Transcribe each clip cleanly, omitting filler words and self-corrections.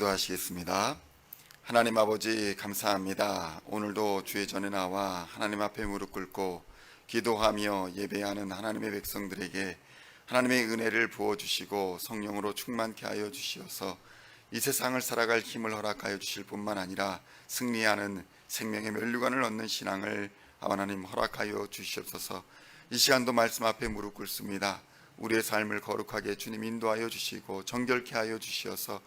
기도하시겠습니다. 하나님 아버지 감사합니다. 오늘도 주의 전에 나와 하나님 앞에 무릎 꿇고 기도하며 예배하는 하나님의 백성들에게 하나님의 은혜를 부어주시고 성령으로 충만케 하여 주시어서 이 세상을 살아갈 힘을 허락하여 주실 뿐만 아니라 승리하는 생명의 면류관을 얻는 신앙을 하나님 허락하여 주시옵소서. 이 시간도 말씀 앞에 무릎 꿇습니다. 우리의 삶을 거룩하게 주님 인도하여 주시고 정결케 하여 주시어서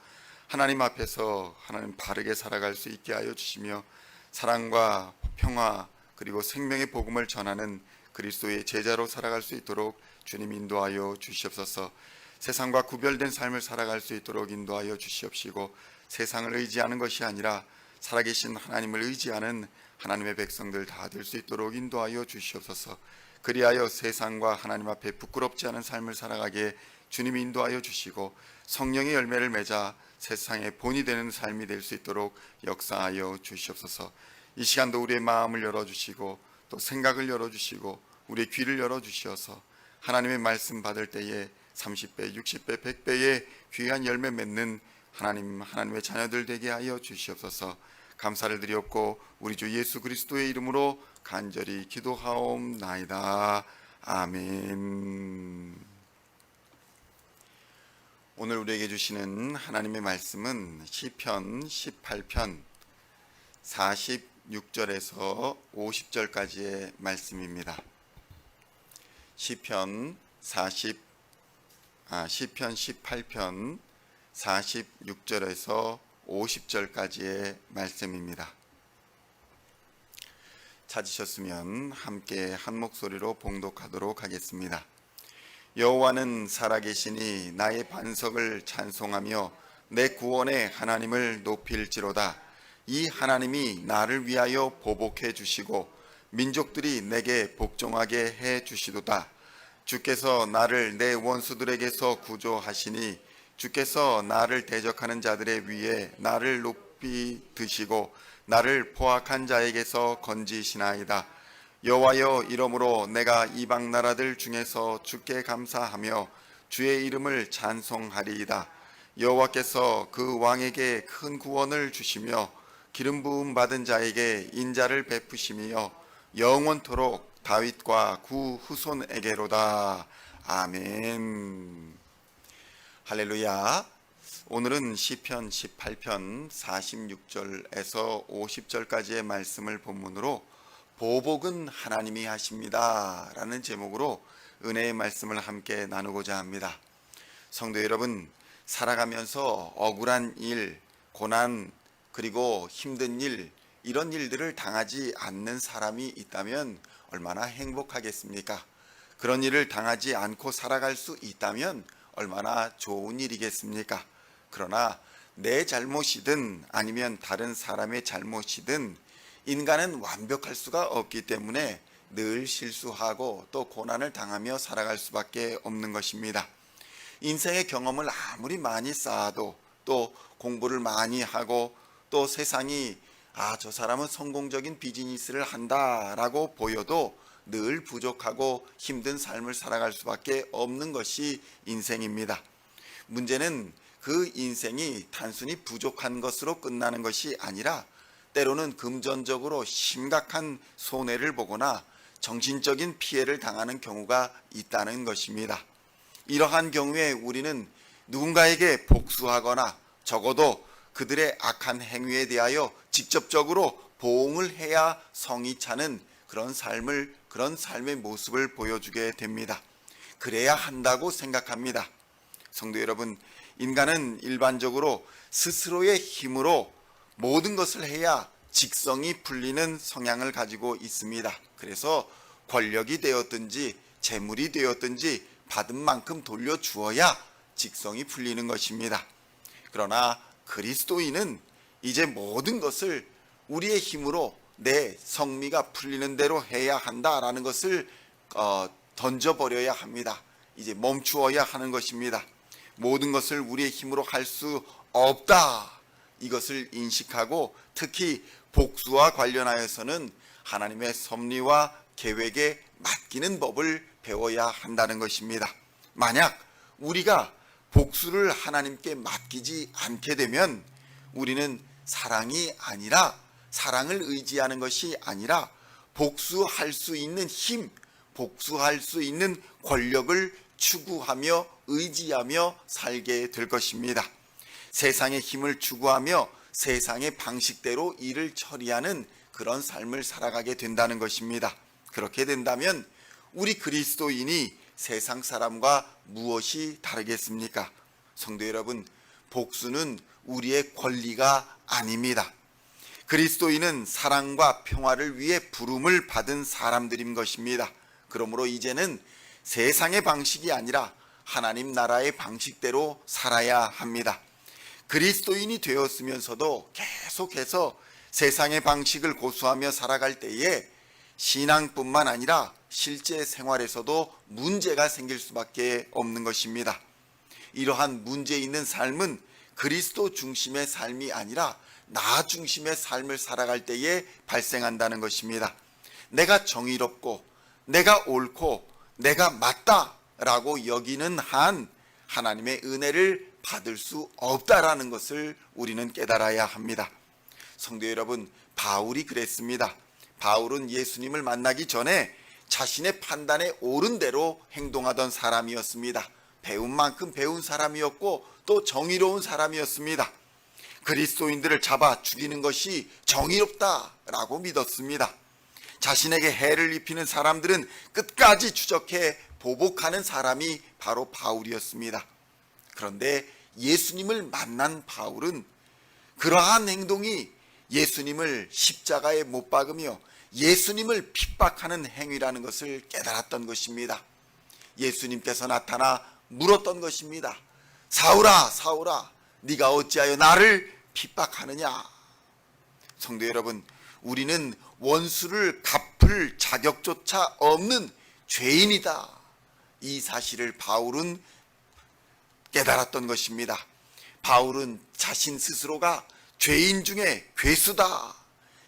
하나님 앞에서 하나님 바르게 살아갈 수 있게 하여 주시며 사랑과 평화 그리고 생명의 복음을 전하는 그리스도의 제자로 살아갈 수 있도록 주님 인도하여 주시옵소서. 세상과 구별된 삶을 살아갈 수 있도록 인도하여 주시옵시고 세상을 의지하는 것이 아니라 살아계신 하나님을 의지하는 하나님의 백성들 다 될 수 있도록 인도하여 주시옵소서. 그리하여 세상과 하나님 앞에 부끄럽지 않은 삶을 살아가게 주님이 인도하여 주시고 성령의 열매를 맺아 세상의 본이 되는 삶이 될 수 있도록 역사하여 주시옵소서. 이 시간도 우리의 마음을 열어주시고 또 생각을 열어주시고 우리의 귀를 열어주시어서 하나님의 말씀 받을 때에 30배, 60배, 100배의 귀한 열매 맺는 하나님의 자녀들 되게 하여 주시옵소서. 감사를 드리옵고 우리 주 예수 그리스도의 이름으로 간절히 기도하옵나이다. 아멘. 오늘 우리에게 주시는 하나님의 말씀은 시편 18편 46절에서 50절까지의 말씀입니다. 시편 18편 46절에서 50절까지의 말씀입니다. 찾으셨으면 함께 한 목소리로 봉독하도록 하겠습니다. 여호와는 살아계시니 나의 반석을 찬송하며 내 구원의 하나님을 높일지로다. 이 하나님이 나를 위하여 보복해 주시고 민족들이 내게 복종하게 해 주시도다. 주께서 나를 내 원수들에게서 구조하시니 주께서 나를 대적하는 자들의 위에 나를 높이 드시고 나를 포악한 자에게서 건지시나이다. 여호와여, 이러므로 내가 이방 나라들 중에서 주께 감사하며 주의 이름을 찬송하리이다. 여호와께서 그 왕에게 큰 구원을 주시며 기름 부음 받은 자에게 인자를 베푸시며 영원토록 다윗과 구 후손에게로다. 아멘. 할렐루야. 오늘은 시편 18편 46절에서 50절까지의 말씀을 본문으로 보복은 하나님이 하십니다 라는 제목으로 은혜의 말씀을 함께 나누고자 합니다. 성도 여러분, 살아가면서 억울한 일, 고난, 그리고 힘든 일, 이런 일들을 당하지 않는 사람이 있다면 얼마나 행복하겠습니까? 그런 일을 당하지 않고 살아갈 수 있다면 얼마나 좋은 일이겠습니까? 그러나 내 잘못이든 아니면 다른 사람의 잘못이든 인간은 완벽할 수가 없기 때문에 늘 실수하고 또 고난을 당하며 살아갈 수밖에 없는 것입니다. 인생의 경험을 아무리 많이 쌓아도 또 공부를 많이 하고 또 세상이 저 사람은 성공적인 비즈니스를 한다라고 보여도 늘 부족하고 힘든 삶을 살아갈 수밖에 없는 것이 인생입니다. 문제는 그 인생이 단순히 부족한 것으로 끝나는 것이 아니라 때로는 금전적으로 심각한 손해를 보거나 정신적인 피해를 당하는 경우가 있다는 것입니다. 이러한 경우에 우리는 누군가에게 복수하거나 적어도 그들의 악한 행위에 대하여 직접적으로 보응을 해야 성이 차는 그런 삶의 모습을 보여주게 됩니다. 그래야 한다고 생각합니다. 성도 여러분, 인간은 일반적으로 스스로의 힘으로 모든 것을 해야 직성이 풀리는 성향을 가지고 있습니다. 그래서 권력이 되었든지 재물이 되었든지 받은 만큼 돌려주어야 직성이 풀리는 것입니다. 그러나 그리스도인은 이제 모든 것을 우리의 힘으로 내 성미가 풀리는 대로 해야 한다라는 것을 던져버려야 합니다. 이제 멈추어야 하는 것입니다. 모든 것을 우리의 힘으로 할 수 없다, 이것을 인식하고 특히 복수와 관련하여서는 하나님의 섭리와 계획에 맡기는 법을 배워야 한다는 것입니다. 만약 우리가 복수를 하나님께 맡기지 않게 되면 우리는 사랑이 아니라, 사랑을 의지하는 것이 아니라 복수할 수 있는 힘, 복수할 수 있는 권력을 추구하며 의지하며 살게 될 것입니다. 세상의 힘을 추구하며 세상의 방식대로 일을 처리하는 그런 삶을 살아가게 된다는 것입니다. 그렇게 된다면 우리 그리스도인이 세상 사람과 무엇이 다르겠습니까? 성도 여러분, 복수는 우리의 권리가 아닙니다. 그리스도인은 사랑과 평화를 위해 부름을 받은 사람들인 것입니다. 그러므로 이제는 세상의 방식이 아니라 하나님 나라의 방식대로 살아야 합니다. 그리스도인이 되었으면서도 계속해서 세상의 방식을 고수하며 살아갈 때에 신앙뿐만 아니라 실제 생활에서도 문제가 생길 수밖에 없는 것입니다. 이러한 문제 있는 삶은 그리스도 중심의 삶이 아니라 나 중심의 삶을 살아갈 때에 발생한다는 것입니다. 내가 정의롭고 내가 옳고 내가 맞다라고 여기는 한 하나님의 은혜를 받을 수 없다라는 것을 우리는 깨달아야 합니다. 성도 여러분, 바울이 그랬습니다. 바울은 예수님을 만나기 전에 자신의 판단에 옳은 대로 행동하던 사람이었습니다. 배운 만큼 배운 사람이었고 또 정의로운 사람이었습니다. 그리스도인들을 잡아 죽이는 것이 정의롭다라고 믿었습니다. 자신에게 해를 입히는 사람들은 끝까지 추적해 보복하는 사람이 바로 바울이었습니다. 그런데 예수님을 만난 바울은 그러한 행동이 예수님을 십자가에 못 박으며 예수님을 핍박하는 행위라는 것을 깨달았던 것입니다. 예수님께서 나타나 물었던 것입니다. 사울아, 사울아, 네가 어찌하여 나를 핍박하느냐? 성도 여러분, 우리는 원수를 갚을 자격조차 없는 죄인이다. 이 사실을 바울은 깨달았던 것입니다. 바울은 자신 스스로가 죄인 중에 괴수다.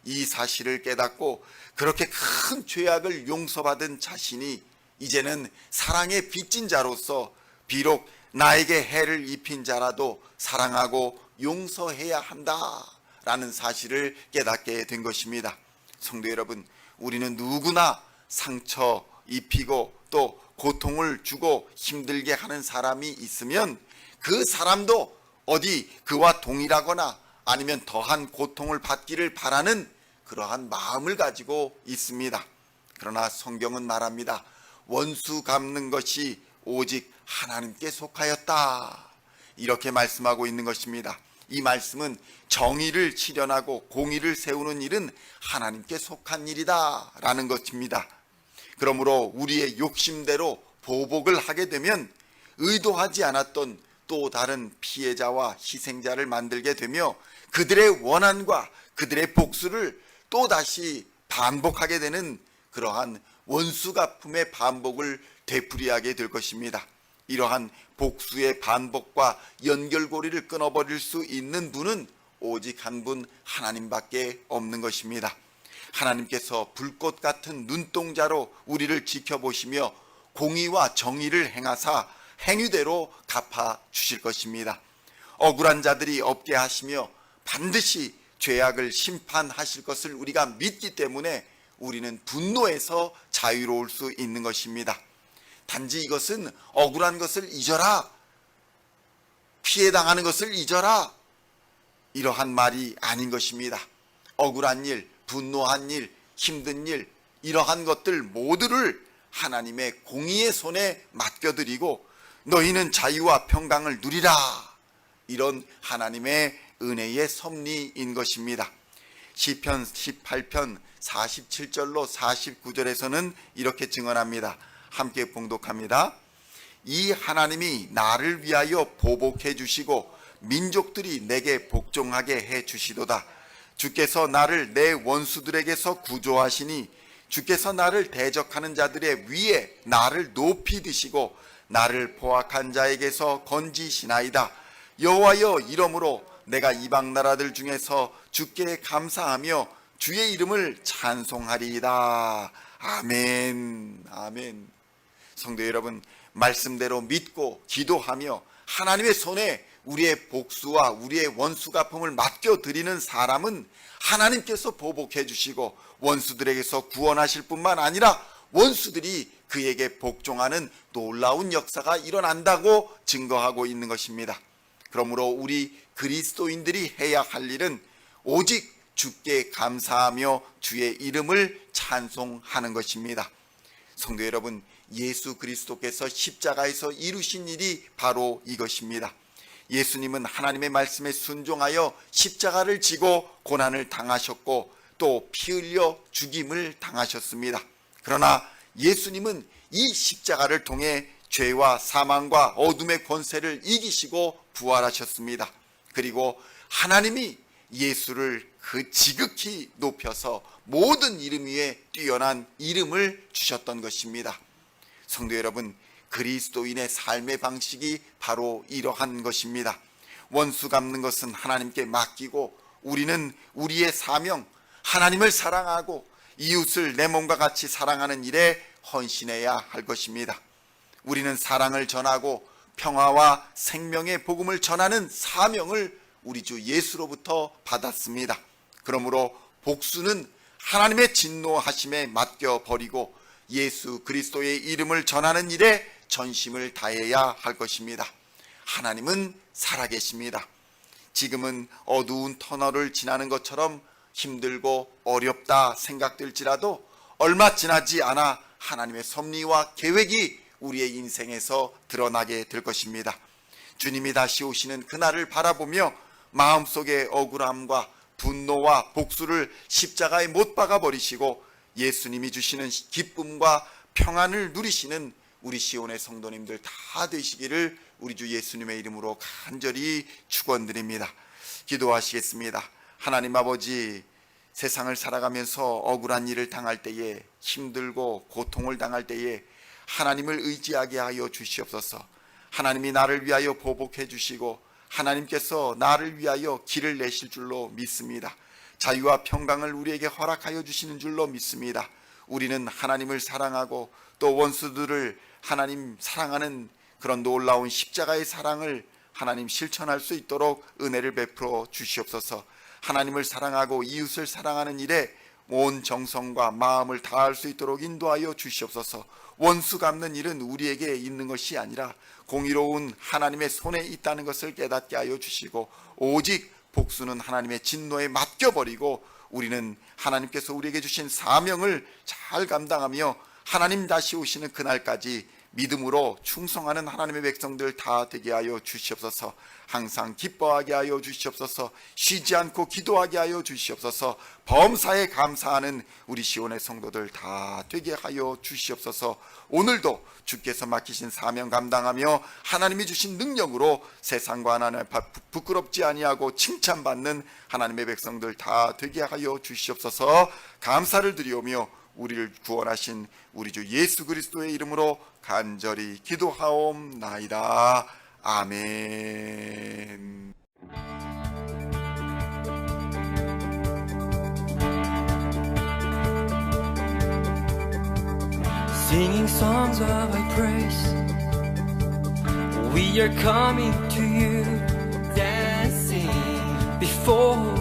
이 사실을 깨닫고 그렇게 큰 죄악을 용서받은 자신이 이제는 사랑의 빚진 자로서 비록 나에게 해를 입힌 자라도 사랑하고 용서해야 한다라는 사실을 깨닫게 된 것입니다. 성도 여러분, 우리는 누구나 상처 입히고 또 고통을 주고 힘들게 하는 사람이 있으면 그 사람도 어디 그와 동일하거나 아니면 더한 고통을 받기를 바라는 그러한 마음을 가지고 있습니다. 그러나 성경은 말합니다. 원수 갚는 것이 오직 하나님께 속하였다. 이렇게 말씀하고 있는 것입니다. 이 말씀은 정의를 실현하고 공의를 세우는 일은 하나님께 속한 일이다 라는 것입니다. 그러므로 우리의 욕심대로 보복을 하게 되면 의도하지 않았던 또 다른 피해자와 희생자를 만들게 되며 그들의 원한과 그들의 복수를 또다시 반복하게 되는 그러한 원수갚음의 반복을 되풀이하게 될 것입니다. 이러한 복수의 반복과 연결고리를 끊어버릴 수 있는 분은 오직 한 분 하나님밖에 없는 것입니다. 하나님께서 불꽃 같은 눈동자로 우리를 지켜보시며 공의와 정의를 행하사 행위대로 갚아 주실 것입니다. 억울한 자들이 없게 하시며 반드시 죄악을 심판하실 것을 우리가 믿기 때문에 우리는 분노에서 자유로울 수 있는 것입니다. 단지 이것은 억울한 것을 잊어라, 피해당하는 것을 잊어라, 이러한 말이 아닌 것입니다. 억울한 일, 분노한 일, 힘든 일, 이러한 것들 모두를 하나님의 공의의 손에 맡겨드리고 너희는 자유와 평강을 누리라, 이런 하나님의 은혜의 섭리인 것입니다. 시편 18편 47절로 49절에서는 이렇게 증언합니다. 함께 봉독합니다. 이 하나님이 나를 위하여 보복해 주시고 민족들이 내게 복종하게 해 주시도다. 주께서 나를 내 원수들에게서 구조하시니 주께서 나를 대적하는 자들의 위에 나를 높이 드시고 나를 포악한 자에게서 건지시나이다. 여호와여, 이러므로 내가 이방 나라들 중에서 주께 감사하며 주의 이름을 찬송하리이다. 아멘. 아멘. 성도 여러분, 말씀대로 믿고 기도하며 하나님의 손에 우리의 복수와 우리의 원수 갚음을 맡겨드리는 사람은 하나님께서 보복해 주시고 원수들에게서 구원하실 뿐만 아니라 원수들이 그에게 복종하는 놀라운 역사가 일어난다고 증거하고 있는 것입니다. 그러므로 우리 그리스도인들이 해야 할 일은 오직 주께 감사하며 주의 이름을 찬송하는 것입니다. 성도 여러분, 예수 그리스도께서 십자가에서 이루신 일이 바로 이것입니다. 예수님은 하나님의 말씀에 순종하여 십자가를 지고 고난을 당하셨고 또 피 흘려 죽임을 당하셨습니다. 그러나 예수님은 이 십자가를 통해 죄와 사망과 어둠의 권세를 이기시고 부활하셨습니다. 그리고 하나님이 예수를 그 지극히 높여서 모든 이름 위에 뛰어난 이름을 주셨던 것입니다. 성도 여러분, 그리스도인의 삶의 방식이 바로 이러한 것입니다. 원수 갚는 것은 하나님께 맡기고 우리는 우리의 사명, 하나님을 사랑하고 이웃을 내 몸과 같이 사랑하는 일에 헌신해야 할 것입니다. 우리는 사랑을 전하고 평화와 생명의 복음을 전하는 사명을 우리 주 예수로부터 받았습니다. 그러므로 복수는 하나님의 진노하심에 맡겨버리고 예수 그리스도의 이름을 전하는 일에 전심을 다해야 할 것입니다. 하나님은 살아계십니다. 지금은 어두운 터널을 지나는 것처럼 힘들고 어렵다 생각될지라도 얼마 지나지 않아 하나님의 섭리와 계획이 우리의 인생에서 드러나게 될 것입니다. 주님이 다시 오시는 그날을 바라보며 마음속의 억울함과 분노와 복수를 십자가에 못 박아 버리시고 예수님이 주시는 기쁨과 평안을 누리시는 우리 시온의 성도님들 다 되시기를 우리 주 예수님의 이름으로 간절히 축원드립니다. 기도하시겠습니다. 하나님 아버지, 세상을 살아가면서 억울한 일을 당할 때에, 힘들고 고통을 당할 때에 하나님을 의지하게 하여 주시옵소서. 하나님이 나를 위하여 보복해 주시고 하나님께서 나를 위하여 길을 내실 줄로 믿습니다. 자유와 평강을 우리에게 허락하여 주시는 줄로 믿습니다. 우리는 하나님을 사랑하고 또 원수들을 하나님 사랑하는 그런 놀라운 십자가의 사랑을 하나님 실천할 수 있도록 은혜를 베풀어 주시옵소서. 하나님을 사랑하고 이웃을 사랑하는 일에 온 정성과 마음을 다할 수 있도록 인도하여 주시옵소서. 원수 갚는 일은 우리에게 있는 것이 아니라 공의로운 하나님의 손에 있다는 것을 깨닫게 하여 주시고 오직 복수는 하나님의 진노에 맡겨버리고 우리는 하나님께서 우리에게 주신 사명을 잘 감당하며 하나님 다시 오시는 그날까지 믿음으로 충성하는 하나님의 백성들 다 되게 하여 주시옵소서. 항상 기뻐하게 하여 주시옵소서. 쉬지 않고 기도하게 하여 주시옵소서. 범사에 감사하는 우리 시온의 성도들 다 되게 하여 주시옵소서. 오늘도 주께서 맡기신 사명 감당하며 하나님이 주신 능력으로 세상과 하나님 부끄럽지 아니하고 칭찬받는 하나님의 백성들 다 되게 하여 주시옵소서. 감사를 드리오며 우리를 구원하신 우리 주 예수 그리스도의 이름으로 간절히 기도하옵나이다. 아멘. Singing songs of thy praise, we are coming to you, dancing before